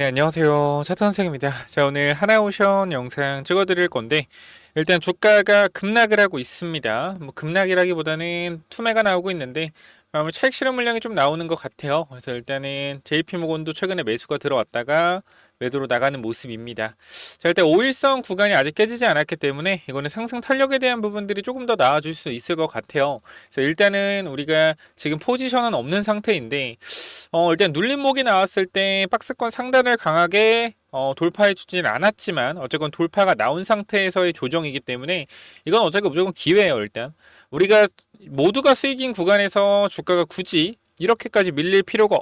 네, 안녕하세요. 차트 선생입니다. 자, 오늘 하나오션 영상 찍어드릴 건데, 일단 주가가 급락을 하고 있습니다. 뭐 급락이라기보다는 투매가 나오고 있는데, 차익 실현 물량이 좀 나오는 것 같아요. 그래서 일단은 JP모건도 최근에 매수가 들어왔다가 매도로 나가는 모습입니다. 자, 일단 5일선 구간이 아직 깨지지 않았기 때문에 이거는 상승 탄력에 대한 부분들이 조금 더 나아질 수 있을 것 같아요. 그래서 일단은 우리가 지금 포지션은 없는 상태인데, 일단 눌림목이 나왔을 때 박스권 상단을 강하게 돌파해 주지는 않았지만 어쨌건 돌파가 나온 상태에서의 조정이기 때문에 이건 어쨌건 무조건 기회예요. 일단 우리가 모두가 수익인 구간에서 주가가 굳이 이렇게까지 밀릴 필요가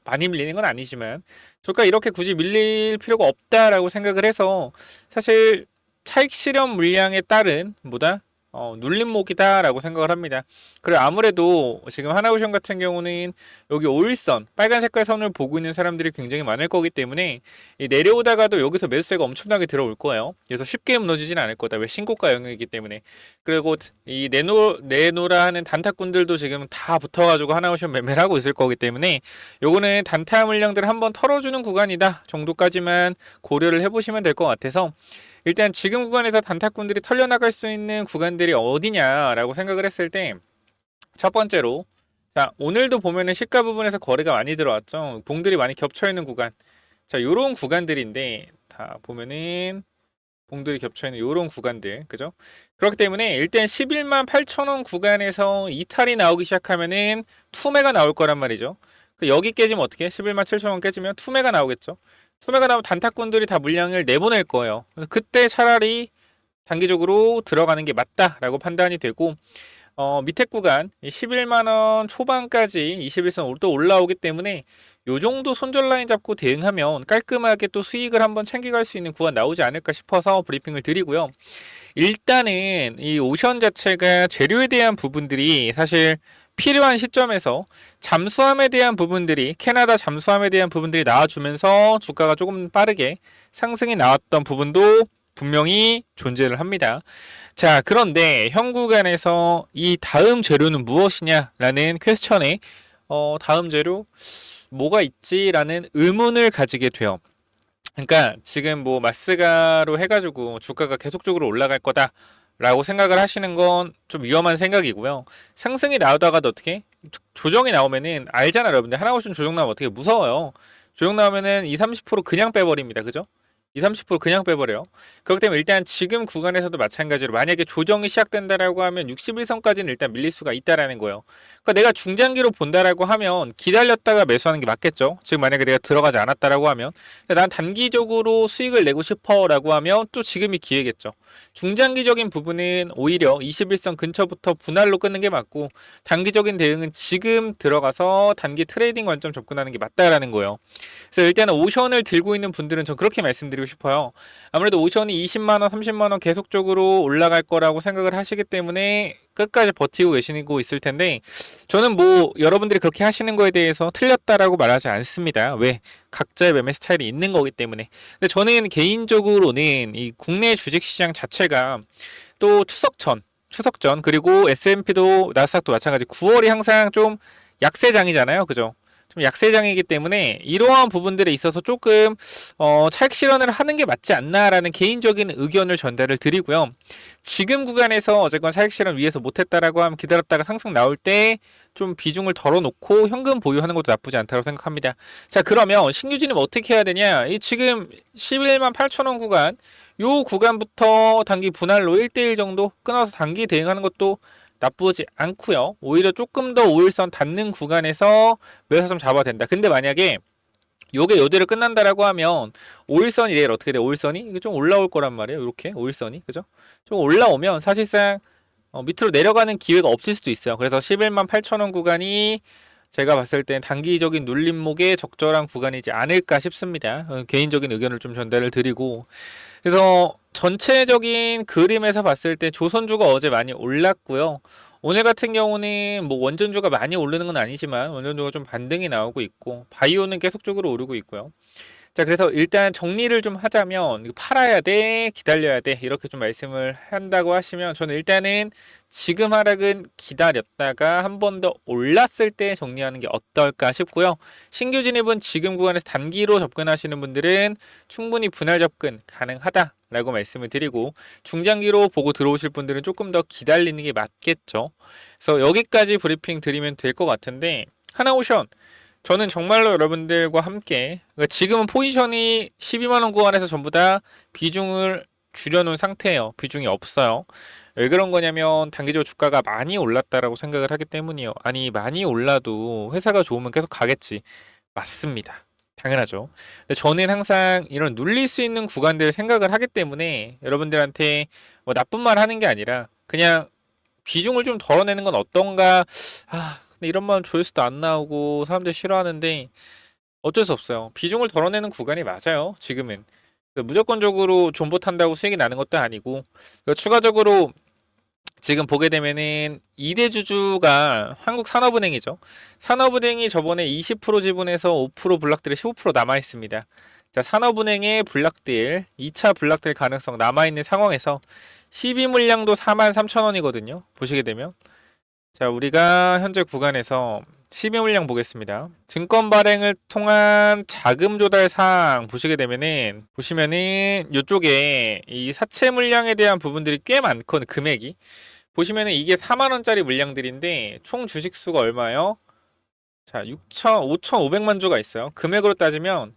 많이 밀리는 건 아니지만 주가 이렇게 굳이 밀릴 필요가 없다라고 생각을 해서 사실 차익 실현 물량에 따른 뭐다 눌림목이다라고 생각을 합니다. 그리고 아무래도 지금 하나오션 같은 경우는 여기 5일선 빨간 색깔 선을 보고 있는 사람들이 굉장히 많을 거기 때문에 내려오다가도 여기서 매수세가 엄청나게 들어올 거예요. 그래서 쉽게 무너지진 않을 거다. 왜 신고가 영역이기 때문에. 그리고 이 내노라 하는 단타꾼들도 지금 다 붙어가지고 하나오션 매매를 하고 있을 거기 때문에 요거는 단타 물량들을 한번 털어주는 구간이다 정도까지만 고려를 해보시면 될 것 같아서 일단 지금 구간에서 단타꾼들이 털려나갈 수 있는 구간들이 어디냐라고 생각을 했을 때 첫 번째로 자 오늘도 보면은 시가 부분에서 거래가 많이 들어왔죠. 봉들이 많이 겹쳐있는 구간 자 요런 구간들인데 다 보면은 봉들이 겹쳐있는 요런 구간들 그죠? 그렇기 때문에 일단 11만 8천 원 구간에서 이탈이 나오기 시작하면은 투매가 나올 거란 말이죠. 여기 깨지면 어떻게? 11만 7천 원 깨지면 투매가 나오겠죠. 투매가 나오면 단타꾼들이 다 물량을 내보낼 거예요. 그래서 그때 차라리 단기적으로 들어가는 게 맞다라고 판단이 되고 밑에 구간 11만원 초반까지 21선 또 올라오기 때문에 요 정도 손절 라인 잡고 대응하면 깔끔하게 또 수익을 한번 챙겨갈 수 있는 구간 나오지 않을까 싶어서 브리핑을 드리고요. 일단은 이 오션 자체가 재료에 대한 부분들이 사실 필요한 시점에서 잠수함에 대한 부분들이 캐나다 잠수함에 대한 부분들이 나와주면서 주가가 조금 빠르게 상승이 나왔던 부분도 분명히 존재를 합니다. 자, 그런데 현 구간에서 이 다음 재료는 무엇이냐라는 퀘스천에 다음 재료 뭐가 있지라는 의문을 가지게 돼요. 그러니까 지금 뭐 마스가로 해가지고 주가가 계속적으로 올라갈 거다라고 생각을 하시는 건 좀 위험한 생각이고요. 상승이 나오다가도 어떻게 조정이 나오면은 알잖아요, 여러분들. 하나오션 조정 나오면 어떻게 무서워요. 조정 나오면은 2, 30% 그냥 빼버립니다, 그죠? 2, 30% 그냥 빼버려요. 그렇기 때문에 일단 지금 구간에서도 마찬가지로 만약에 조정이 시작된다라고 하면 61선까지는 일단 밀릴 수가 있다라는 거예요. 그러니까 내가 중장기로 본다라고 하면 기다렸다가 매수하는 게 맞겠죠. 지금 만약에 내가 들어가지 않았다라고 하면 난 단기적으로 수익을 내고 싶어라고 하면 또 지금이 기회겠죠. 중장기적인 부분은 오히려 21선 근처부터 분할로 끊는 게 맞고 단기적인 대응은 지금 들어가서 단기 트레이딩 관점 접근하는 게 맞다라는 거예요. 그래서 일단은 오션을 들고 있는 분들은 전 그렇게 말씀드리고 싶어요. 아무래도 오션이 20만원, 30만원 계속적으로 올라갈 거라고 생각을 하시기 때문에 끝까지 버티고 계시고 있을 텐데 저는 뭐 여러분들이 그렇게 하시는 거에 대해서 틀렸다라고 말하지 않습니다. 왜? 각자의 매매 스타일이 있는 거기 때문에. 근데 저는 개인적으로는 이 국내 주식시장 자체가 또 추석 전 그리고 S&P도 나스닥도 마찬가지 9월이 항상 좀 약세장이잖아요. 그죠? 좀 약세장이기 때문에 이러한 부분들에 있어서 조금 차익 실현을 하는 게 맞지 않나라는 개인적인 의견을 전달을 드리고요. 지금 구간에서 어쨌건 차익 실현 위에서 못했다라고 하면 기다렸다가 상승 나올 때 좀 비중을 덜어놓고 현금 보유하는 것도 나쁘지 않다고 생각합니다. 자, 그러면 신규진님 어떻게 해야 되냐? 이 지금 11만 8천 원 구간 요 구간부터 단기 분할로 1대1 정도 끊어서 단기 대응하는 것도 나쁘지 않고요. 오히려 조금 더 5일선 닿는 구간에서 매수 좀 잡아야 된다. 근데 만약에 요게 요대로 끝난다라고 하면 5일선이 내일 어떻게 돼? 5일선이 이게 좀 올라올 거란 말이에요. 이렇게 5일선이 그죠? 좀 올라오면 사실상 밑으로 내려가는 기회가 없을 수도 있어요. 그래서 11만 8천 원 구간이 제가 봤을 땐 단기적인 눌림목에 적절한 구간이지 않을까 싶습니다. 개인적인 의견을 좀 전달을 드리고 그래서 전체적인 그림에서 봤을 때 조선주가 어제 많이 올랐고요. 오늘 같은 경우는 뭐 원전주가 많이 오르는 건 아니지만 원전주가 좀 반등이 나오고 있고 바이오는 계속적으로 오르고 있고요. 자, 그래서 일단 정리를 좀 하자면 이거 팔아야 돼, 기다려야 돼 이렇게 좀 말씀을 한다고 하시면 저는 일단은 지금 하락은 기다렸다가 한 번 더 올랐을 때 정리하는 게 어떨까 싶고요. 신규 진입은 지금 구간에서 단기로 접근하시는 분들은 충분히 분할 접근 가능하다라고 말씀을 드리고, 중장기로 보고 들어오실 분들은 조금 더 기다리는 게 맞겠죠. 그래서 여기까지 브리핑 드리면 될 것 같은데, 하나오션 저는 정말로 여러분들과 함께, 그러니까 지금은 포지션이 12만원 구간에서 전부 다 비중을 줄여놓은 상태예요. 비중이 없어요. 왜 그런 거냐면 단기적으로 주가가 많이 올랐다라고 생각을 하기 때문이요. 아니, 많이 올라도 회사가 좋으면 계속 가겠지. 맞습니다. 당연하죠. 근데 저는 항상 이런 눌릴 수 있는 구간들을 생각을 하기 때문에 여러분들한테 뭐 나쁜 말 하는 게 아니라 그냥 비중을 좀 덜어내는 건 어떤가. 근데 이런 말 조회수도 안 나오고 사람들이 싫어하는데 어쩔 수 없어요. 비중을 덜어내는 구간이 맞아요. 지금은 무조건적으로 존버 탄다고 수익이 나는 것도 아니고, 추가적으로 지금 보게 되면은 2대 주주가 한국산업은행이죠. 산업은행이 저번에 20% 지분에서 5% 블락딜에 15% 남아 있습니다. 자, 산업은행의 블락딜, 2차 블락딜 가능성 남아 있는 상황에서 12 물량도 43,000원이거든요. 보시게 되면, 자, 우리가 현재 구간에서 12 물량 보겠습니다. 증권 발행을 통한 자금 조달 사항 보시게 되면은, 보시면은 이쪽에 이 사채 물량에 대한 부분들이 꽤 많거든요. 금액이 보시면은 이게 4만원짜리 물량들인데 총 주식 수가 얼마예요? 자, 5,500만 주가 있어요. 금액으로 따지면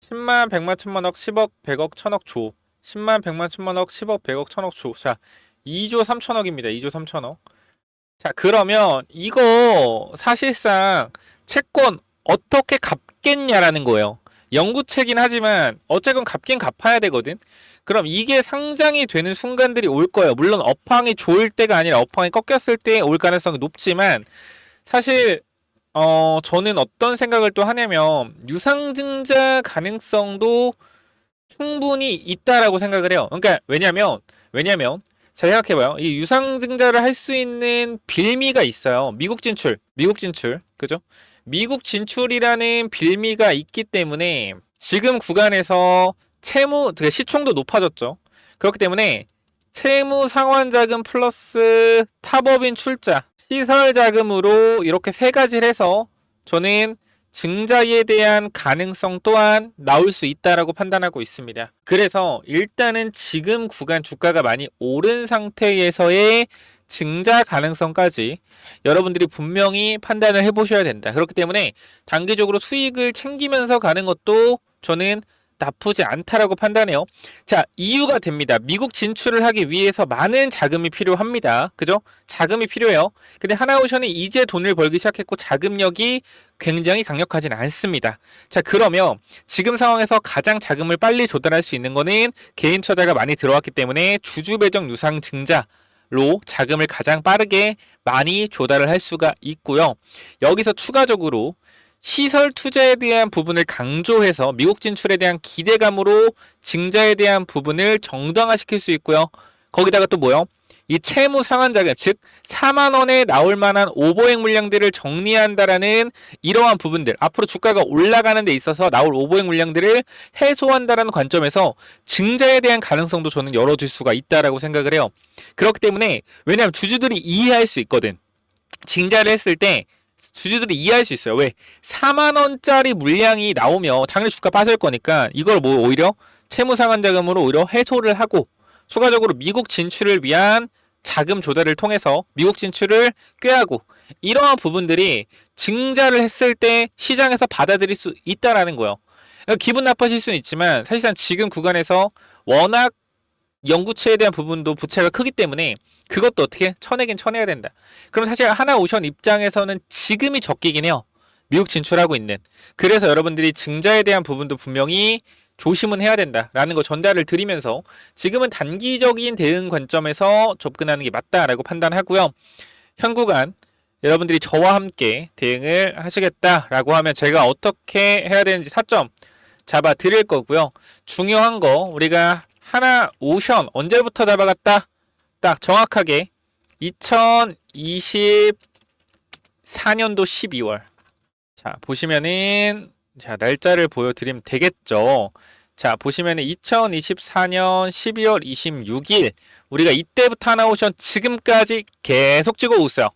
10만, 100만, 1000만억, 10억, 100억, 1000억 조. 10만, 100만, 1000만억, 10억, 100억, 1000억 조. 자, 2조 3천억입니다. 2조 3천억. 자, 그러면 이거 사실상 채권 어떻게 갚겠냐라는 거예요. 영구채긴 하지만 어쨌건 갚긴 갚아야 되거든. 그럼 이게 상장이 되는 순간들이 올 거예요. 물론 업황이 좋을 때가 아니라 업황이 꺾였을 때 올 가능성이 높지만, 사실 저는 어떤 생각을 또 하냐면 유상증자 가능성도 충분히 있다라고 생각을 해요. 그러니까 왜냐면 자, 생각해봐요. 이 유상증자를 할 수 있는 빌미가 있어요. 미국 진출, 그죠? 미국 진출이라는 빌미가 있기 때문에 지금 구간에서 그러니까 시총도 높아졌죠. 그렇기 때문에 채무 상환 자금 플러스 탑업인 출자, 시설 자금으로 이렇게 세 가지를 해서 저는 증자에 대한 가능성 또한 나올 수 있다라고 판단하고 있습니다. 그래서 일단은 지금 구간 주가가 많이 오른 상태에서의 증자 가능성까지 여러분들이 분명히 판단을 해보셔야 된다. 그렇기 때문에 단기적으로 수익을 챙기면서 가는 것도 저는 나쁘지 않다라고 판단해요. 자, 이유가 됩니다. 미국 진출을 하기 위해서 많은 자금이 필요합니다. 그죠? 자금이 필요해요. 근데 하나오션이 이제 돈을 벌기 시작했고 자금력이 굉장히 강력하진 않습니다. 자, 그러면 지금 상황에서 가장 자금을 빨리 조달할 수 있는 거는 개인 투자가 많이 들어왔기 때문에 주주 배정 유상 증자로 자금을 가장 빠르게 많이 조달을 할 수가 있고요. 여기서 추가적으로 시설 투자에 대한 부분을 강조해서 미국 진출에 대한 기대감으로 증자에 대한 부분을 정당화시킬 수 있고요. 거기다가 또 뭐요? 이 채무 상환 자금, 즉 4만 원에 나올 만한 오버행 물량들을 정리한다라는 이러한 부분들, 앞으로 주가가 올라가는 데 있어서 나올 오버행 물량들을 해소한다라는 관점에서 증자에 대한 가능성도 저는 열어줄 수가 있다라고 생각을 해요. 그렇기 때문에, 왜냐하면 주주들이 이해할 수 있거든. 증자를 했을 때 주주들이 이해할 수 있어요. 왜? 4만원짜리 물량이 나오면 당연히 주가 빠질 거니까 이걸 뭐 오히려 채무상환 자금으로 오히려 해소를 하고, 추가적으로 미국 진출을 위한 자금 조달을 통해서 미국 진출을 꾀하고, 이러한 부분들이 증자를 했을 때 시장에서 받아들일 수 있다라는 거예요. 기분 나쁘실 수는 있지만 사실상 지금 구간에서 워낙 영구채에 대한 부분도 부채가 크기 때문에 그것도 어떻게 쳐내긴 쳐내야 된다. 그럼 사실 하나오션 입장에서는 지금이 적기긴 해요. 미국 진출하고 있는. 그래서 여러분들이 증자에 대한 부분도 분명히 조심은 해야 된다라는 거 전달을 드리면서 지금은 단기적인 대응 관점에서 접근하는 게 맞다라고 판단하고요. 현 구간 여러분들이 저와 함께 대응을 하시겠다라고 하면 제가 어떻게 해야 되는지 타점 잡아 드릴 거고요. 중요한 거 우리가 하나오션 언제부터 잡아갔다? 딱 정확하게 2024년도 12월. 자, 보시면은 자, 날짜를 보여드리면 되겠죠. 자, 보시면 2024년 12월 26일 우리가 이때부터 하나오션 지금까지 계속 찍어오고 있어요.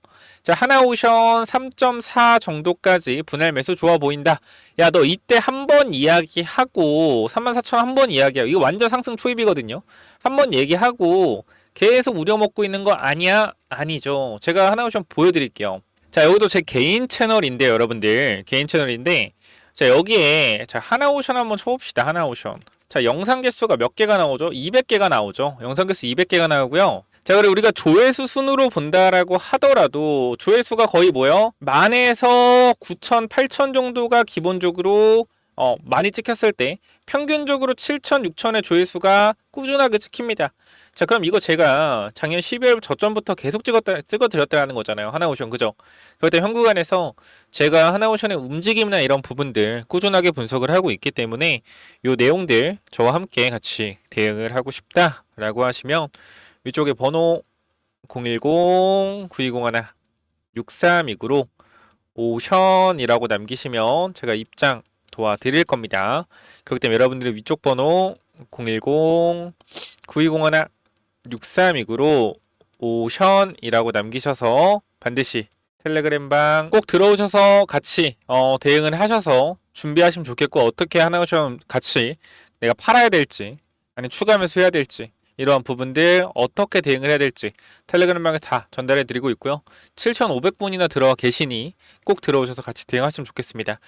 자, 하나오션 3.4 정도까지 분할 매수 좋아 보인다. 야, 너 이때 한 번 이야기하고 34,000원 한 번 이야기하고 이거 완전 상승 초입이거든요. 한 번 얘기하고 계속 우려먹고 있는 거 아니야? 아니죠. 제가 하나오션 보여드릴게요. 자, 여기도 제 개인 채널인데 여러분들 개인 채널인데 자, 여기에 자, 하나오션 한번 쳐봅시다. 하나오션. 자, 영상 개수가 몇 개가 나오죠? 200개가 나오죠. 영상 개수 200개가 나오고요. 자, 그리고 우리가 조회수 순으로 본다라고 하더라도 조회수가 거의 뭐요? 만에서 9천, 8천 정도가 기본적으로 많이 찍혔을 때 평균적으로 7천, 6천의 조회수가 꾸준하게 찍힙니다. 자, 그럼 이거 제가 작년 12월 저점부터 계속 찍어드렸다는 거잖아요. 하나오션, 그죠? 그럴 때 현구간에서 제가 하나오션의 움직임이나 이런 부분들 꾸준하게 분석을 하고 있기 때문에 이 내용들 저와 함께 같이 대응을 하고 싶다라고 하시면 위쪽에 번호 010-9201-6329로 오션이라고 남기시면 제가 입장 도와드릴 겁니다. 그렇기 때문에 여러분들이 위쪽 번호 010-9201-6329로 오션이라고 남기셔서 반드시 텔레그램방 꼭 들어오셔서 같이 대응을 하셔서 준비하시면 좋겠고, 어떻게 하나오션 같이 내가 팔아야 될지 아니면 추가 매수해야 될지 이러한 부분들 어떻게 대응을 해야 될지 텔레그램방에 다 전달해 드리고 있고요. 7,500분이나 들어와 계시니 꼭 들어오셔서 같이 대응하시면 좋겠습니다.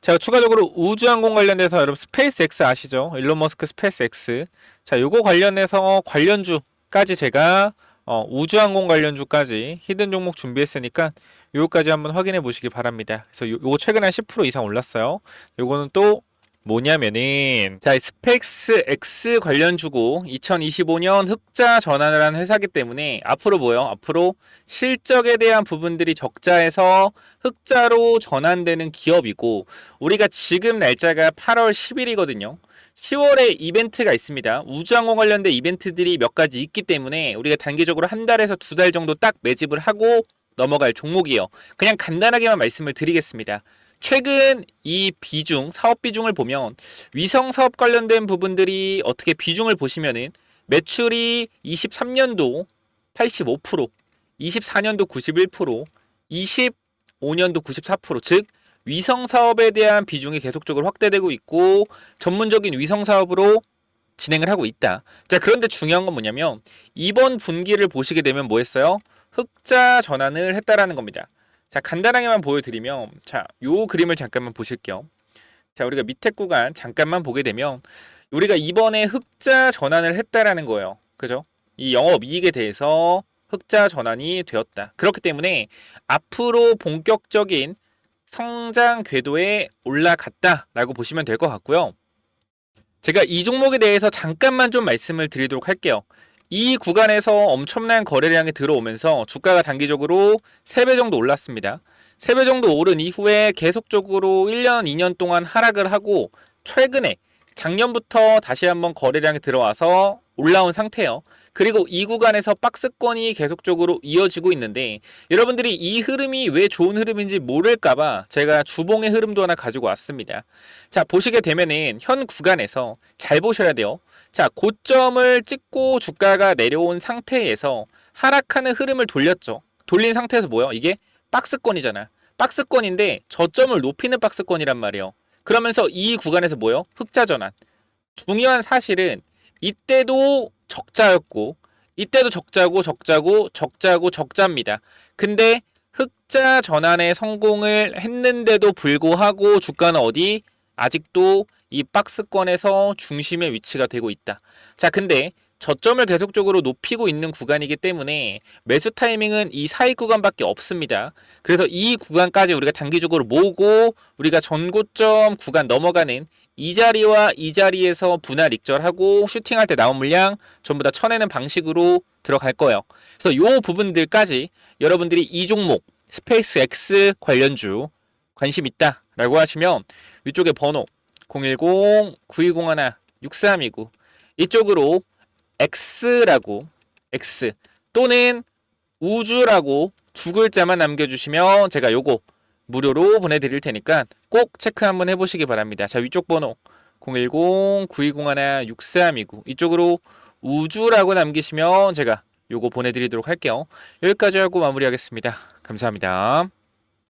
자, 추가적으로 우주항공 관련해서 여러분 스페이스X 아시죠? 일론 머스크 스페이스X. 자, 요거 관련해서 관련주까지 제가 우주항공 관련주까지 히든 종목 준비했으니까 요거까지 한번 확인해 보시기 바랍니다. 그래서 요거 최근에 10% 이상 올랐어요. 요거는 또 뭐냐면은 자, 스펙스 관련주고 2025년 흑자 전환을 한 회사기 때문에 앞으로 뭐요? 앞으로 실적에 대한 부분들이 적자에서 흑자로 전환되는 기업이고, 우리가 지금 날짜가 8월 10일이거든요. 10월에 이벤트가 있습니다. 우주항공 관련된 이벤트들이 몇 가지 있기 때문에 우리가 단기적으로 한 달에서 두 달 정도 딱 매집을 하고 넘어갈 종목이에요. 그냥 간단하게만 말씀을 드리겠습니다. 최근 이 비중, 사업 비중을 보면 위성 사업 관련된 부분들이 어떻게 비중을 보시면은 매출이 23년도 85%, 24년도 91%, 25년도 94%, 즉 위성 사업에 대한 비중이 계속적으로 확대되고 있고 전문적인 위성 사업으로 진행을 하고 있다. 자, 그런데 중요한 건 뭐냐면 이번 분기를 보시게 되면 뭐 했어요? 흑자 전환을 했다라는 겁니다. 자, 간단하게만 보여드리면 자, 요 그림을 잠깐만 보실게요. 자, 우리가 밑에 구간 잠깐만 보게 되면 우리가 이번에 흑자 전환을 했다라는 거예요. 그죠? 이 영업이익에 대해서 흑자 전환이 되었다. 그렇기 때문에 앞으로 본격적인 성장 궤도에 올라갔다라고 보시면 될 것 같고요. 제가 이 종목에 대해서 잠깐만 좀 말씀을 드리도록 할게요. 이 구간에서 엄청난 거래량이 들어오면서 주가가 단기적으로 3배 정도 올랐습니다. 3배 정도 오른 이후에 계속적으로 1년, 2년 동안 하락을 하고 최근에 작년부터 다시 한번 거래량이 들어와서 올라온 상태예요. 그리고 이 구간에서 박스권이 계속적으로 이어지고 있는데 여러분들이 이 흐름이 왜 좋은 흐름인지 모를까봐 제가 주봉의 흐름도 하나 가지고 왔습니다. 자, 보시게 되면은 현 구간에서 잘 보셔야 돼요. 자, 고점을 찍고 주가가 내려온 상태에서 하락하는 흐름을 돌렸죠. 돌린 상태에서 뭐예요? 이게 박스권이잖아. 박스권인데 저점을 높이는 박스권이란 말이에요. 그러면서 이 구간에서 뭐예요? 흑자 전환. 중요한 사실은 이때도 적자였고 이때도 적자입니다. 근데 흑자 전환에 성공을 했는데도 불구하고 주가는 어디? 아직도 이 박스권에서 중심의 위치가 되고 있다. 자, 근데 저점을 계속적으로 높이고 있는 구간이기 때문에 매수 타이밍은 이 사이 구간밖에 없습니다. 그래서 이 구간까지 우리가 단기적으로 모으고 우리가 전고점 구간 넘어가는 이 자리와 이 자리에서 분할 익절하고 슈팅할 때 나온 물량 전부 다 쳐내는 방식으로 들어갈 거예요. 그래서 요 부분들까지 여러분들이 이 종목 스페이스 X 관련주 관심 있다 라고 하시면 위쪽에 번호 010-9201-6329 이쪽으로 X라고 X 또는 우주라고 두 글자만 남겨주시면 제가 요거 무료로 보내드릴 테니까 꼭 체크 한번 해보시기 바랍니다. 자, 위쪽 번호 010-9201-6329 이쪽으로 우주라고 남기시면 제가 요거 보내드리도록 할게요. 여기까지 하고 마무리하겠습니다. 감사합니다.